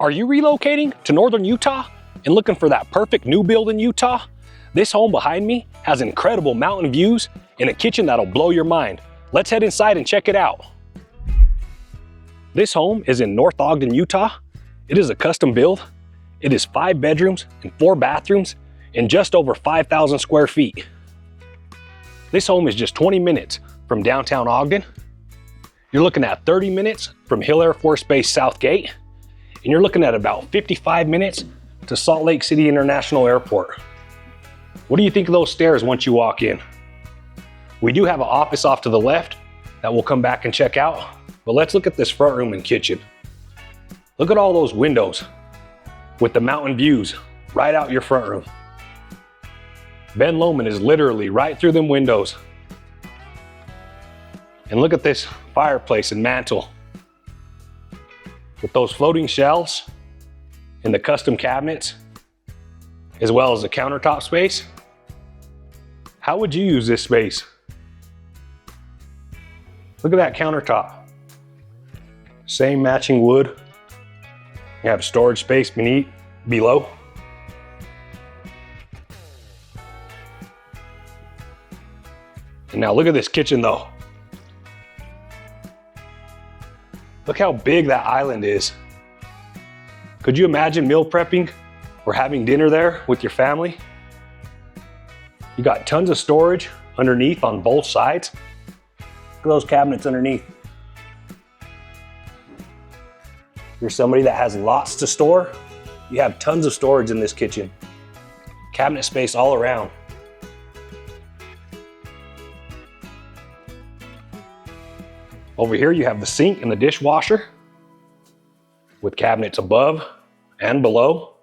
Are you relocating to Northern Utah and looking for that perfect new build in Utah? This home behind me has incredible mountain views and a kitchen that'll blow your mind. Let's head inside and check it out. This home is in North Ogden, Utah. It is a custom build. It is 5 bedrooms and 4 bathrooms and just over 5,000 square feet. This home is just 20 minutes from downtown Ogden. You're looking at 30 minutes from Hill Air Force Base South Gate, and you're looking at about 55 minutes to Salt Lake City International Airport. What do you think of those stairs once you walk in? We do have an office off to the left that we'll come back and check out, but let's look at this front room and kitchen. Look at all those windows with the mountain views right out your front room. Ben Lomond is literally right through them windows. And look at this fireplace and mantle with those floating shelves and the custom cabinets, as well as the countertop space. How would you use this space? Look at that countertop. Same matching wood. You have storage space below. And now look at this kitchen though. Look how big that island is. Could you imagine meal prepping or having dinner there with your family? You got tons of storage underneath on both sides. Look at those cabinets underneath. If you're somebody that has lots to store, you have tons of storage in this kitchen. Cabinet space all around. Over here you have the sink and the dishwasher with cabinets above and below.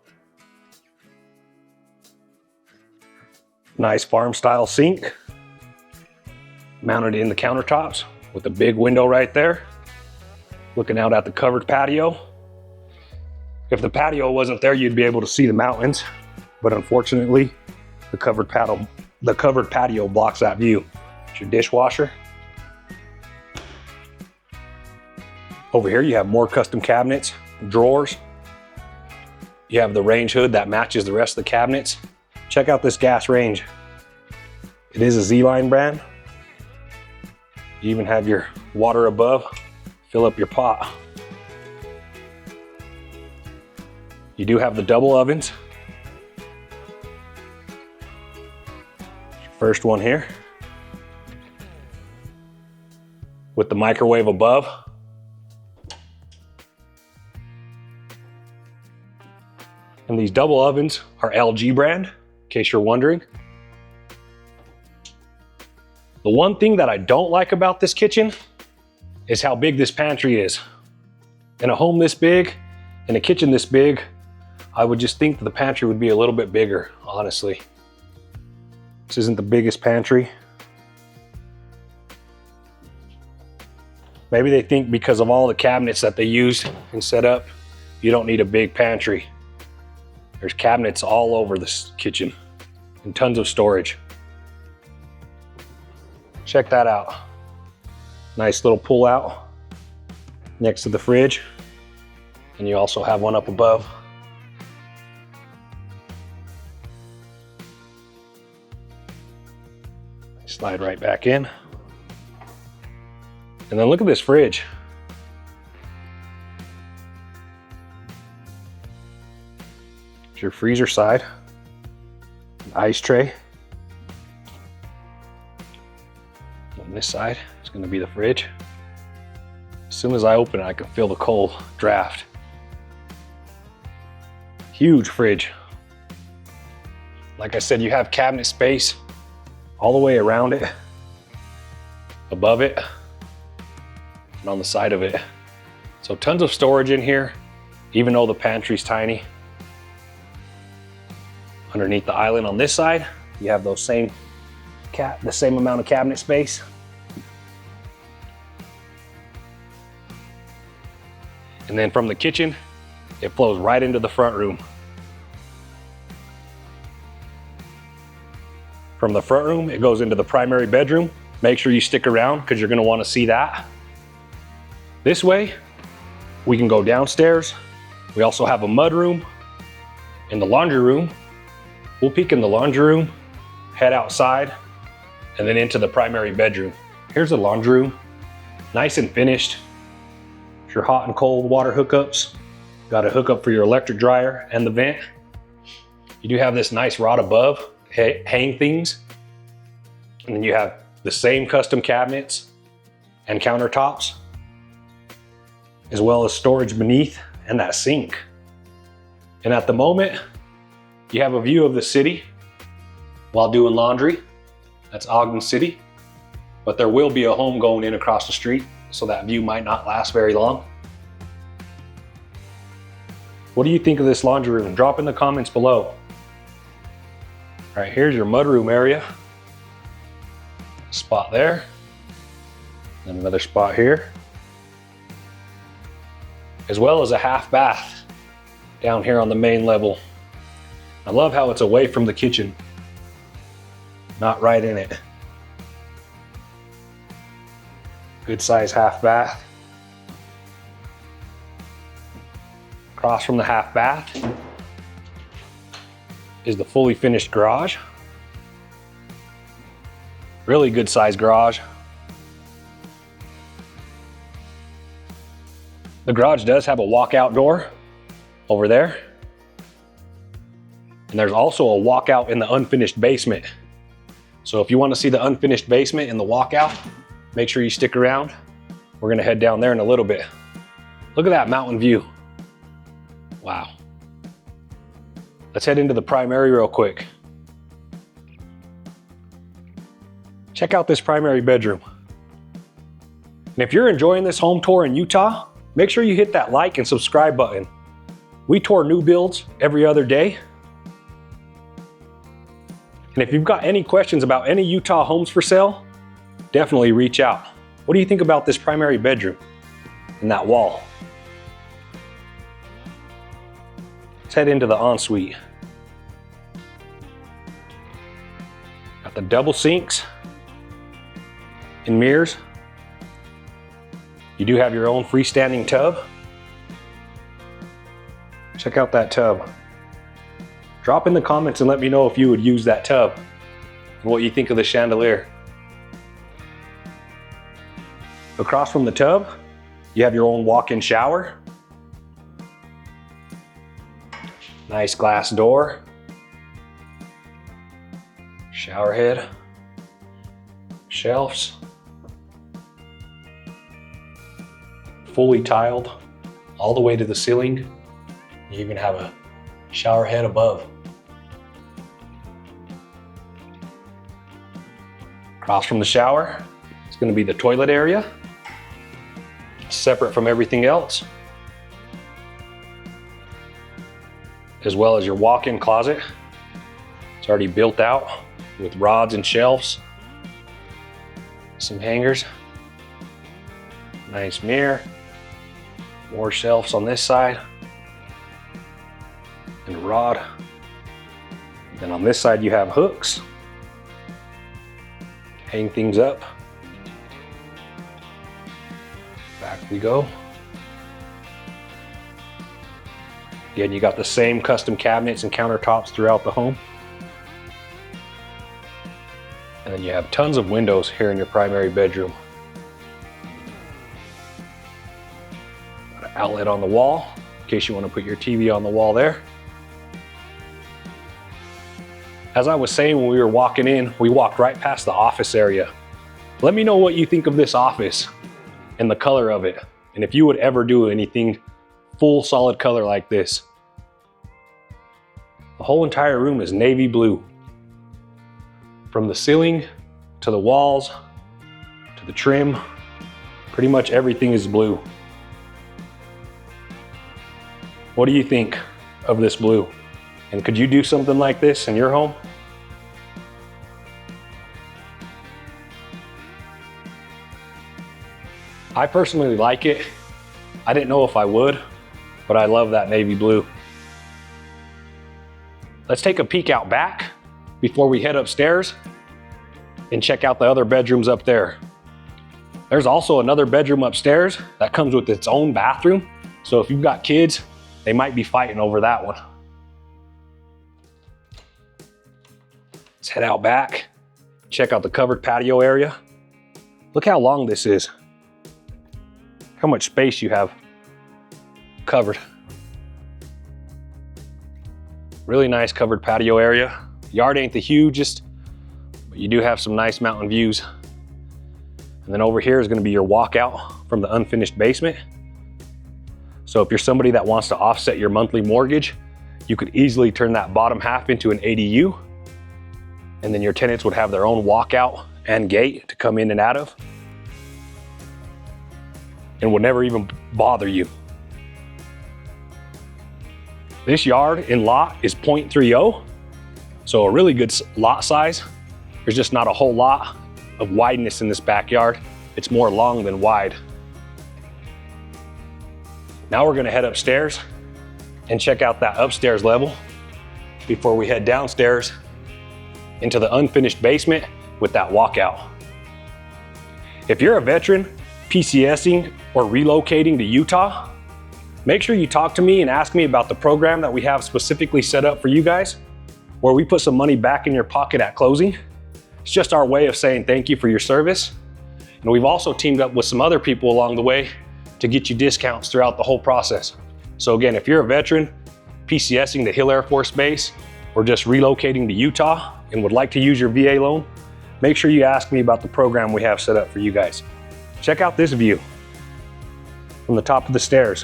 Nice farm style sink mounted in the countertops with a big window right there, looking out at the covered patio. If the patio wasn't there, you'd be able to see the mountains, but unfortunately, the covered patio blocks that view. It's your dishwasher. Over here, you have more custom cabinets, drawers. You have the range hood that matches the rest of the cabinets. Check out this gas range. It is a Z-Line brand. You even have your water above. Fill up your pot. You do have the double ovens. First one here. With the microwave above. And these double ovens are LG brand, in case you're wondering. The one thing that I don't like about this kitchen is how big this pantry is. In a home this big, in a kitchen this big, I would just think that the pantry would be a little bit bigger, honestly. This isn't the biggest pantry. Maybe they think because of all the cabinets that they used and set up, you don't need a big pantry. There's cabinets all over this kitchen and tons of storage. Check that out. Nice little pull out next to the fridge. And you also have one up above. Slide right back in. And then look at this fridge. Your freezer side, an ice tray. On this side is going to be the fridge. As soon as I open it, I can feel the cold draft. Huge fridge. Like I said, you have cabinet space all the way around it, above it, and on the side of it. So tons of storage in here, even though the pantry's tiny. Underneath the island on this side, you have those the same amount of cabinet space. And then from the kitchen, it flows right into the front room. From the front room, it goes into the primary bedroom. Make sure you stick around because you're going to want to see that. This way, we can go downstairs We also have a mudroom in the laundry room. We'll peek in the laundry room, head outside, and then into the primary bedroom. Here's the laundry room, nice and finished. Your hot and cold water hookups. Got a hookup for your electric dryer and the vent. You do have this nice rod above, hang things. And then you have the same custom cabinets and countertops, as well as storage beneath and that sink. And at the moment, you have a view of the city while doing laundry. That's Ogden City. But there will be a home going in across the street, so that view might not last very long. What do you think of this laundry room? Drop in the comments below. All right, here's your mudroom area. Spot there, and another spot here, as well as a half bath down here on the main level. I love how it's away from the kitchen, not right in it. Good size half bath. Across from the half bath is the fully finished garage. Really good size garage. The garage does have a walkout door over there. And there's also a walkout in the unfinished basement. So if you want to see the unfinished basement in the walkout, make sure you stick around. We're gonna head down there in a little bit. Look at that mountain view. Wow. Let's head into the primary real quick. Check out this primary bedroom. And if you're enjoying this home tour in Utah, make sure you hit that like and subscribe button. We tour new builds every other day. And if you've got any questions about any Utah homes for sale, definitely reach out. What do you think about this primary bedroom and that wall? Let's head into the ensuite. Got the double sinks and mirrors. You do have your own freestanding tub. Check out that tub. Drop in the comments and let me know if you would use that tub and what you think of the chandelier. Across from the tub, you have your own walk-in shower. Nice glass door. Shower head. Shelves. Fully tiled all the way to the ceiling. You even have a shower head above. Across from the shower, it's going to be the toilet area, separate from everything else, as well as your walk-in closet. It's already built out with rods and shelves, some hangers, nice mirror, more shelves on this side, and a rod. Then on this side you have hooks, hang things up. Back we go. Again, you got the same custom cabinets and countertops throughout the home. And then you have tons of windows here in your primary bedroom. Got an outlet on the wall, in case you want to put your TV on the wall there. As I was saying when we were walking in, we walked right past the office area. Let me know what you think of this office and the color of it, and if you would ever do anything full solid color like this. The whole entire room is navy blue. From the ceiling to the walls to the trim, pretty much everything is blue. What do you think of this blue? And could you do something like this in your home? I personally like it. I didn't know if I would, but I love that navy blue. Let's take a peek out back before we head upstairs and check out the other bedrooms up there. There's also another bedroom upstairs that comes with its own bathroom. So if you've got kids they might be fighting over that one. Let's head out back, check out the covered patio area. Look how long this is. How much space you have covered. Really nice covered patio area. Yard ain't the hugest, but you do have some nice mountain views. And then over here is going to be your walkout from the unfinished basement. So if you're somebody that wants to offset your monthly mortgage, you could easily turn that bottom half into an ADU. And then your tenants would have their own walkout and gate to come in and out of, and would never even bother you. This yard in lot is 0.30, so a really good lot size. There's just not a whole lot of wideness in this backyard. It's more long than wide. Now we're gonna head upstairs and check out that upstairs level before we head downstairs into the unfinished basement with that walkout. If you're a veteran, PCSing, or relocating to Utah, make sure you talk to me and ask me about the program that we have specifically set up for you guys, where we put some money back in your pocket at closing. It's just our way of saying thank you for your service. And we've also teamed up with some other people along the way to get you discounts throughout the whole process. So again, if you're a veteran, PCSing to Hill Air Force Base, or just relocating to Utah and would like to use your VA loan, make sure you ask me about the program we have set up for you guys. Check out this view from the top of the stairs.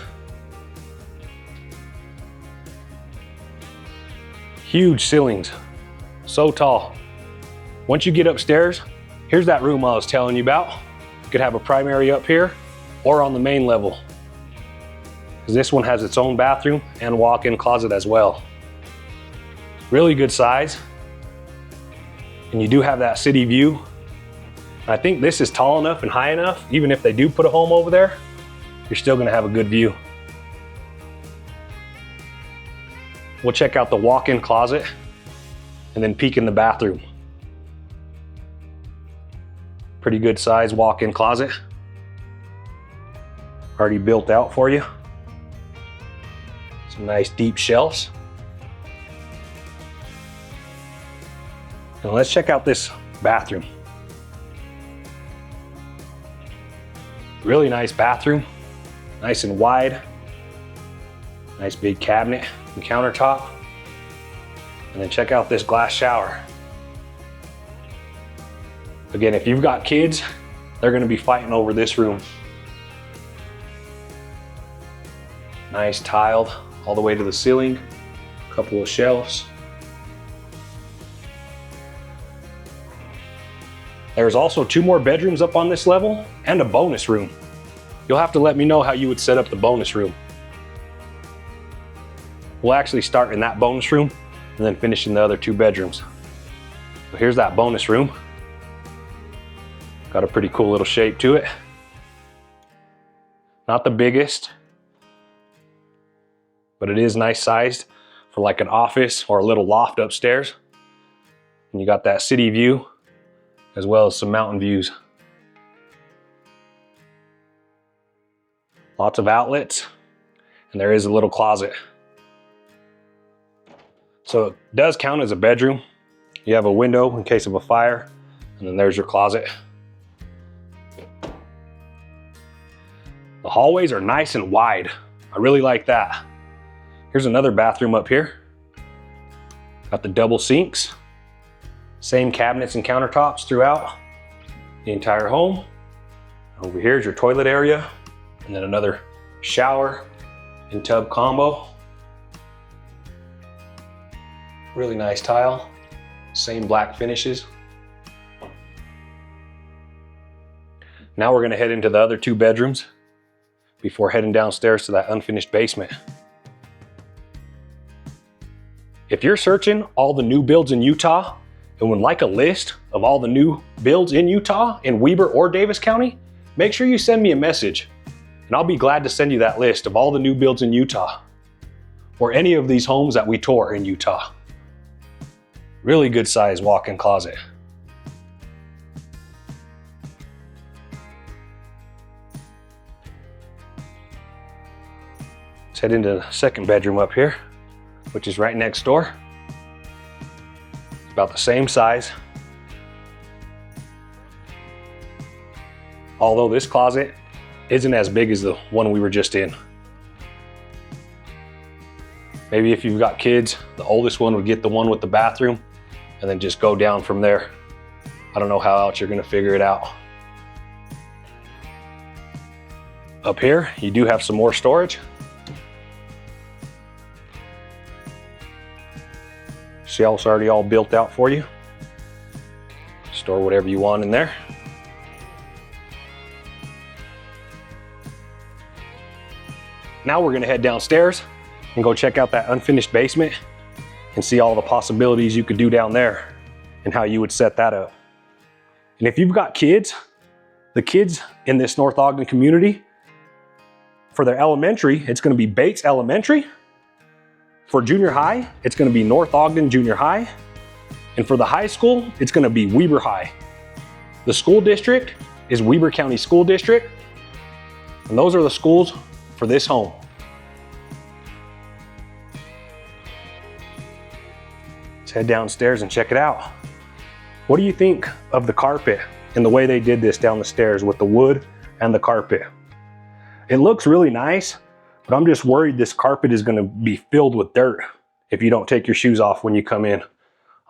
Huge ceilings, so tall. Once you get upstairs, here's that room I was telling you about. You could have a primary up here or on the main level, because this one has its own bathroom and walk-in closet as well. Really good size. And you do have that city view. I think this is tall enough and high enough, even if they do put a home over there, you're still gonna have a good view. We'll check out the walk-in closet and then peek in the bathroom. Pretty good size walk-in closet. Already built out for you. Some nice deep shelves. And let's check out this bathroom. Really nice bathroom, nice and wide. Nice big cabinet and countertop. And then check out this glass shower. Again, if you've got kids, they're gonna be fighting over this room. Nice tiled all the way to the ceiling, a couple of shelves. There's also 2 more bedrooms up on this level and a bonus room. You'll have to let me know how you would set up the bonus room. We'll actually start in that bonus room and then finish in the other 2 bedrooms. So here's that bonus room. Got a pretty cool little shape to it. Not the biggest, but it is nice sized for like an office or a little loft upstairs. And you got that city view as well as some mountain views. Lots of outlets, and there is a little closet. So it does count as a bedroom. You have a window in case of a fire, and then there's your closet. The hallways are nice and wide. I really like that. Here's another bathroom up here. Got the double sinks. Same cabinets and countertops throughout the entire home. Over here is your toilet area, and then another shower and tub combo. Really nice tile, same black finishes. Now we're gonna head into the other 2 bedrooms before heading downstairs to that unfinished basement. If you're searching all the new builds in Utah and would like a list of all the new builds in Utah in Weber or Davis County, make sure you send me a message and I'll be glad to send you that list of all the new builds in Utah or any of these homes that we tour in Utah. Really good size walk-in closet. Let's head into the second bedroom up here, which is right next door. It's about the same size. Although this closet isn't as big as the one we were just in. Maybe if you've got kids, the oldest one would get the one with the bathroom and then just go down from there. I don't know how else you're gonna figure it out. Up here, you do have some more storage. Shelves already all built out for you. Store whatever you want in there. Now we're gonna head downstairs and go check out that unfinished basement and see all the possibilities you could do down there and how you would set that up. And if you've got kids, the kids in this North Ogden community, for their elementary, it's gonna be Bates Elementary. For junior high, it's gonna be North Ogden Junior High. And for the high school, it's gonna be Weber High. The school district is Weber County School District. And those are the schools for this home. Let's head downstairs and check it out. What do you think of the carpet and the way they did this down the stairs with the wood and the carpet? It looks really nice, but I'm just worried this carpet is gonna be filled with dirt if you don't take your shoes off when you come in.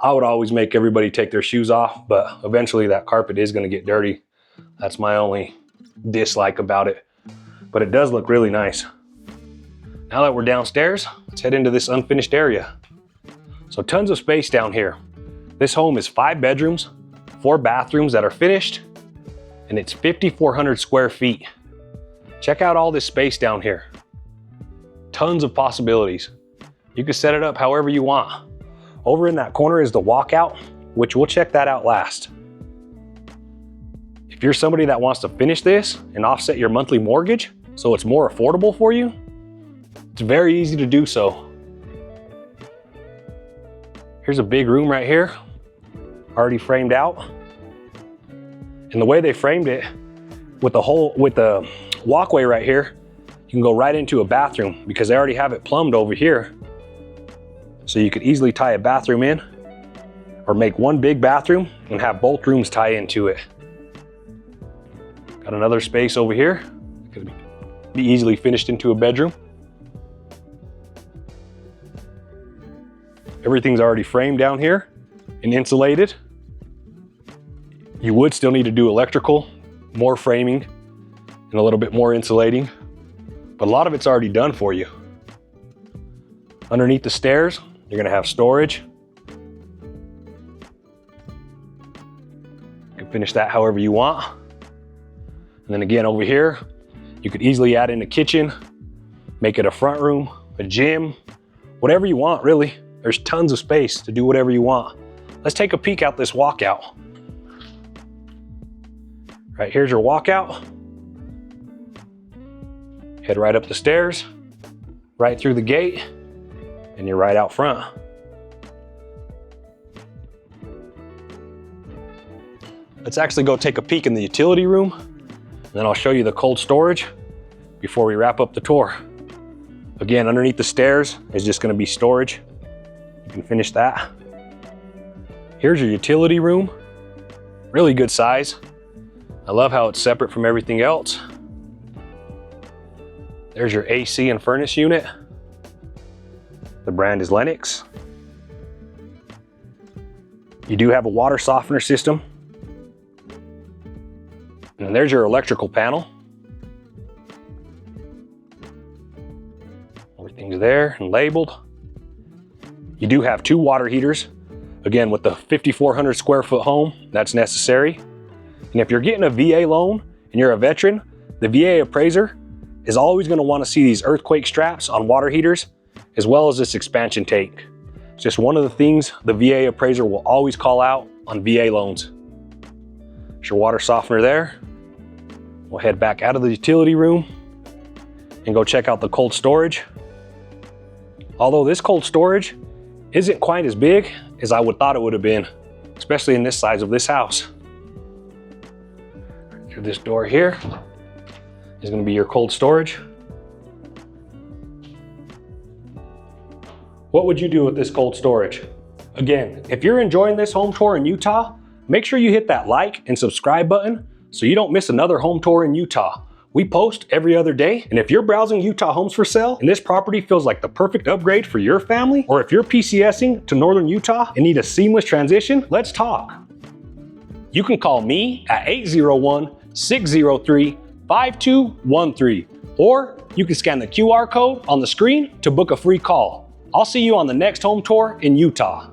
I would always make everybody take their shoes off, but eventually that carpet is gonna get dirty. That's my only dislike about it, but it does look really nice. Now that we're downstairs, let's head into this unfinished area. So tons of space down here. This home is 5 bedrooms, 4 bathrooms that are finished, and it's 5,400 square feet. Check out all this space down here. Tons of possibilities. You can set it up however you want. Over in that corner is the walkout, which we'll check that out last. If you're somebody that wants to finish this and offset your monthly mortgage so it's more affordable for you, it's very easy to do so. Here's a big room right here, already framed out. And the way they framed it, with the walkway right here, you can go right into a bathroom because they already have it plumbed over here. So you could easily tie a bathroom in or make one big bathroom and have both rooms tie into it. Got another space over here. Could be easily finished into a bedroom. Everything's already framed down here and insulated. You would still need to do electrical, more framing, and a little bit more insulating, but a lot of it's already done for you. Underneath the stairs, you're gonna have storage. You can finish that however you want. And then again over here, you could easily add in a kitchen, make it a front room, a gym, whatever you want really. There's tons of space to do whatever you want. Let's take a peek out this walkout. Right, here's your walkout. Head right up the stairs, right through the gate, and you're right out front. Let's actually go take a peek in the utility room, and then I'll show you the cold storage before we wrap up the tour. Again, underneath the stairs is just gonna be storage. You can finish that. Here's your utility room. Really good size. I love how it's separate from everything else. There's your AC and furnace unit. The brand is Lennox. You do have a water softener system. And there's your electrical panel. Everything's there and labeled. You do have 2 water heaters. Again, with the 5,400 square foot home, that's necessary. And if you're getting a VA loan and you're a veteran, the VA appraiser is always gonna wanna see these earthquake straps on water heaters, as well as this expansion tank. It's just one of the things the VA appraiser will always call out on VA loans. There's your water softener there. We'll head back out of the utility room and go check out the cold storage. Although this cold storage isn't quite as big as I would thought it would have been, especially in this size of this house. Through this door here is going to be your cold storage. What would you do with this cold storage? Again, if you're enjoying this home tour in Utah, make sure you hit that like and subscribe button so you don't miss another home tour in Utah. We post every other day, and if you're browsing Utah homes for sale and this property feels like the perfect upgrade for your family, or if you're PCSing to northern Utah and need a seamless transition, let's talk. You can call me at 801-603-5213, or you can scan the QR code on the screen to book a free call. I'll see you on the next home tour in Utah.